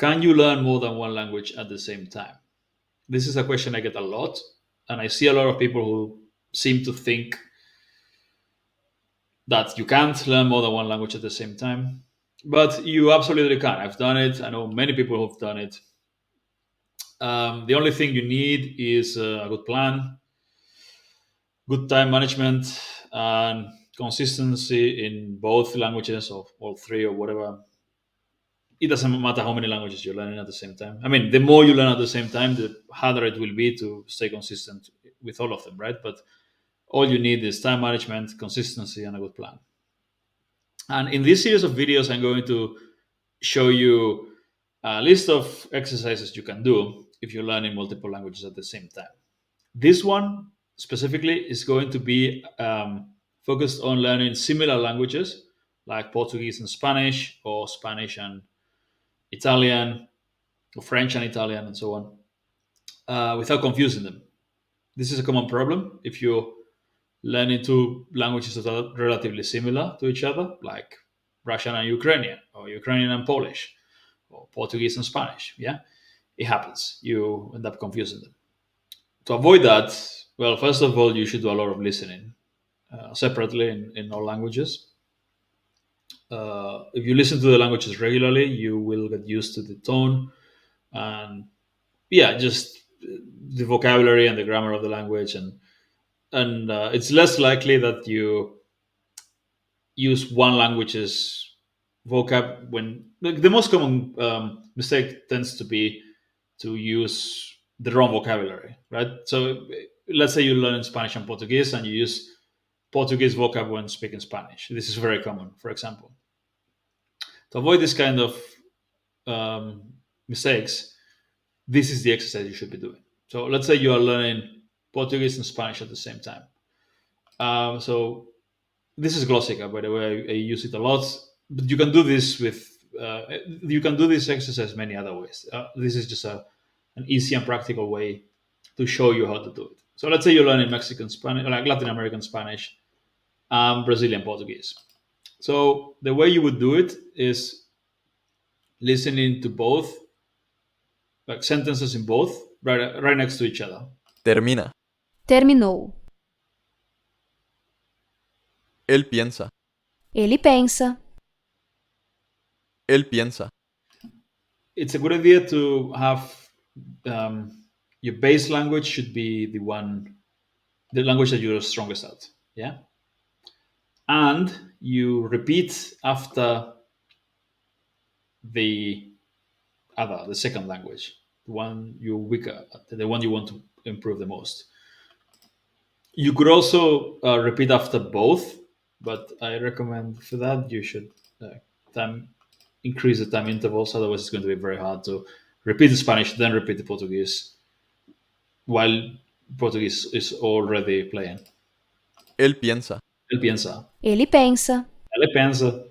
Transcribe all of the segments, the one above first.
Can you learn more than one language at the same time? This is a question I get a lot, and I see a lot of people who seem to think that you can't learn more than one language at the same time. But you absolutely can. I've done it. I know many people who've done it. The only thing you need is a good plan, good time management, and consistency in both languages or all three or whatever. It doesn't matter how many languages you're learning at the same time. I mean, the more you learn at the same time, the harder it will be to stay consistent with all of them, right? But all you need is time management, consistency, and a good plan. And in this series of videos, I'm going to show you a list of exercises you can do if you're learning multiple languages at the same time. This one specifically is going to be focused on learning similar languages like Portuguese and Spanish, or Spanish and Italian, or French and Italian, and so on, without confusing them. This is a common problem if you're learning two languages that are relatively similar to each other, like Russian and Ukrainian, or Ukrainian and Polish, or Portuguese and Spanish. Yeah, it happens. You end up confusing them. To avoid that, well, first of all, you should do a lot of listening separately in all languages. If you listen to the languages regularly, you will get used to the tone and, yeah, just the vocabulary and the grammar of the language, and it's less likely that you use one language's vocab when the most common mistake tends to be to use the wrong vocabulary, right? So let's say you learn Spanish and Portuguese and you use Portuguese vocab when speaking Spanish. This is very common, for example. To avoid this kind of um, mistakes, this is the exercise you should be doing. So let's say you are learning Portuguese and Spanish at the same time. So this is Glossica, by the way. I use it a lot, but you can do this with you can do this exercise many other ways. This is just an easy and practical way to show you how to do it. So let's say you're learning Mexican Spanish, like Latin American Spanish, Brazilian Portuguese. So the way you would do it is listening to both, like sentences in both, right next to each other. Termina. Terminou. Él piensa. Ele pensa. Él piensa. It's a good idea to have um, your base language should be the language that you're strongest at. Yeah, and you repeat after the the second language, the one you're weaker at, the one you want to improve the most. You could also repeat after both, but I recommend for that you should time increase the time intervals. Otherwise, it's going to be very hard to repeat the Spanish, then repeat the Portuguese while Portuguese is already playing. Él piensa. Él piensa. Ele pensa. Él piensa.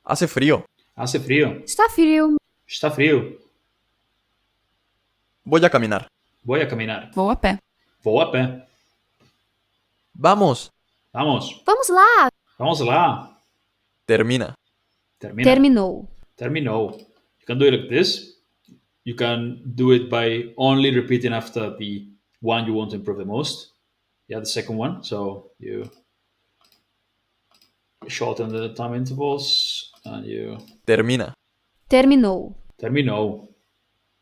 Hace frío. Hace frío. Está frio. Está frío. Voy a caminar. Voy a caminar. Vou a pé. Vou a pé. Vamos. Vamos. Vamos lá. Vamos lá. Termina. Termina. Terminou. Terminou. You can do it like this. You can do it by only repeating after the one you want to improve the most. Yeah, the second one. So you shorten the time intervals and you Termina. Terminou. terminou.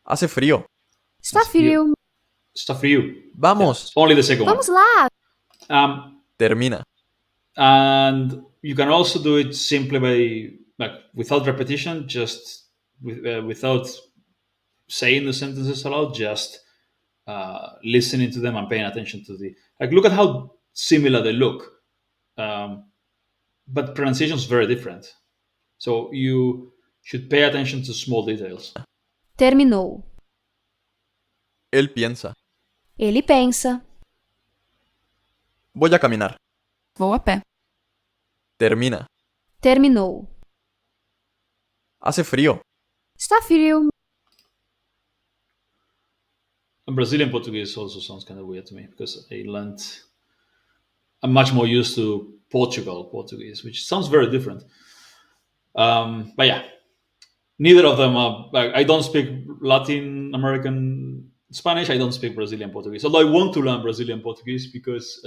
Hace frío. Está frio. Está frio. Vamos. Only the second Vamos one. lá. Termina. And you can also do it simply by, like, without repetition, just without saying the sentences aloud, just listening to them and paying attention to look at how similar they look, but pronunciation is very different. So you should pay attention to small details. Terminou. Él piensa. Ele pensa. Voy a caminar. Vou a pé. Termina. Terminou. Hace frío. Está frio. And Brazilian Portuguese also sounds kind of weird to me because I'm much more used to Portugal Portuguese, which sounds very different. But yeah, Neither of them are. Like, I don't speak Latin American Spanish. I don't speak Brazilian Portuguese. Although I want to learn Brazilian Portuguese because,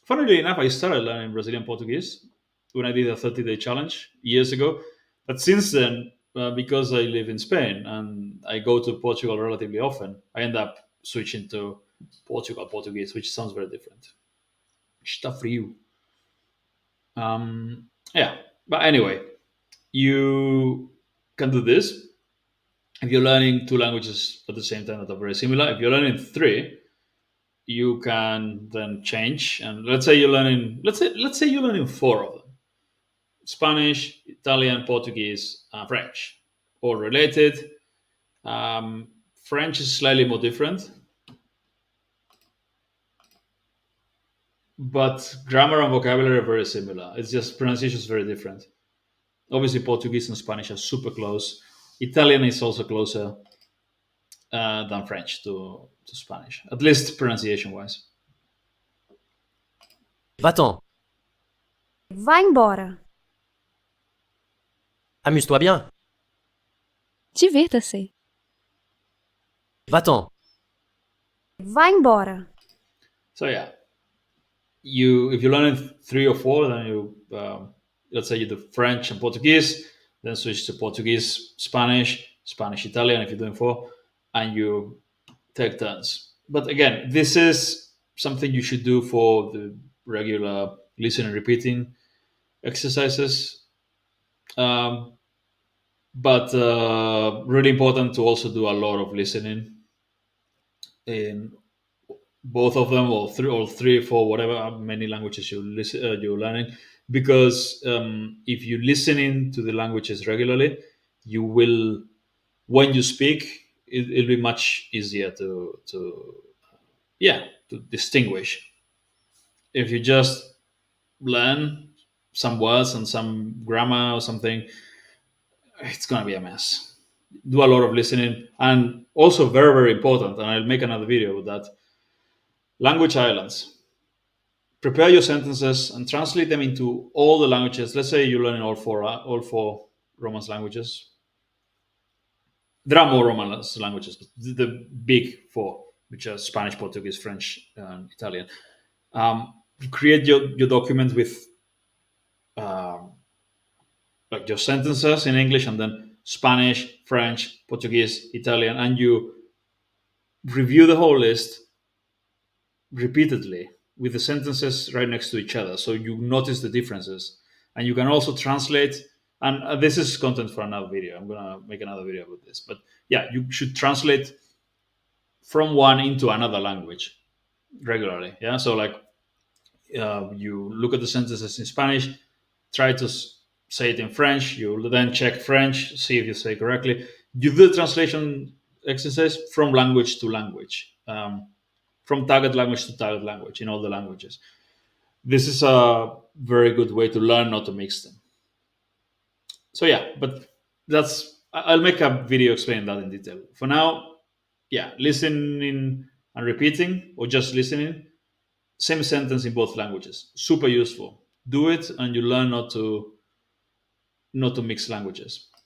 funnily enough, I started learning Brazilian Portuguese when I did a 30-day challenge years ago. But since then, because I live in Spain and I go to Portugal relatively often, I end up switching to Portugal Portuguese, which sounds very different. Está frio. Yeah, but anyway, you can do this if you're learning two languages at the same time that are very similar. If you're learning three, you can then change. And let's say you're learning four of them: Spanish, Italian, Portuguese, French, all related. French is slightly more different, but grammar and vocabulary are very similar. It's just pronunciation is very different. Obviously, Portuguese and Spanish are super close. Italian is also closer than French to Spanish, at least pronunciation wise. Va-t'en. Vá embora. Amuse-toi bien. Divirta-se. Va-t'en. Vá embora. So yeah, if you learn three or four, then let's say you do French and Portuguese, then switch to Portuguese, Spanish, Spanish, Italian if you're doing four, and you take turns. But again, this is something you should do for the regular listening and repeating exercises. But really important to also do a lot of listening in both of them, or three, four, whatever how many languages you're learning, because if you listening to the languages regularly, you will, when you speak, it'll be much easier to distinguish. If you just learn some words and some grammar or something, it's gonna be a mess. Do a lot of listening, and also very very important, and I'll make another video with that. Language islands. Prepare your sentences and translate them into all the languages. Let's say you're learning all four Romance languages. There are more Romance languages, but the big four, which are Spanish, Portuguese, French, and Italian. Create your document with like your sentences in English, and then Spanish, French, Portuguese, Italian, and you review the whole list repeatedly with the sentences right next to each other, so you notice the differences. And you can also translate, and this is content for another video. I'm gonna make another video about this, but yeah, you should translate from one into another language regularly. Yeah, so like you look at the sentences in Spanish, try to say it in French. You then check French, see if you say correctly. You do the translation exercise from language to language, from target language to target language in all the languages. This is a very good way to learn not to mix them. So yeah, but I'll make a video explaining that in detail. For now, yeah, listening and repeating, or just listening, same sentence in both languages. Super useful. Do it, and you learn not to mix languages.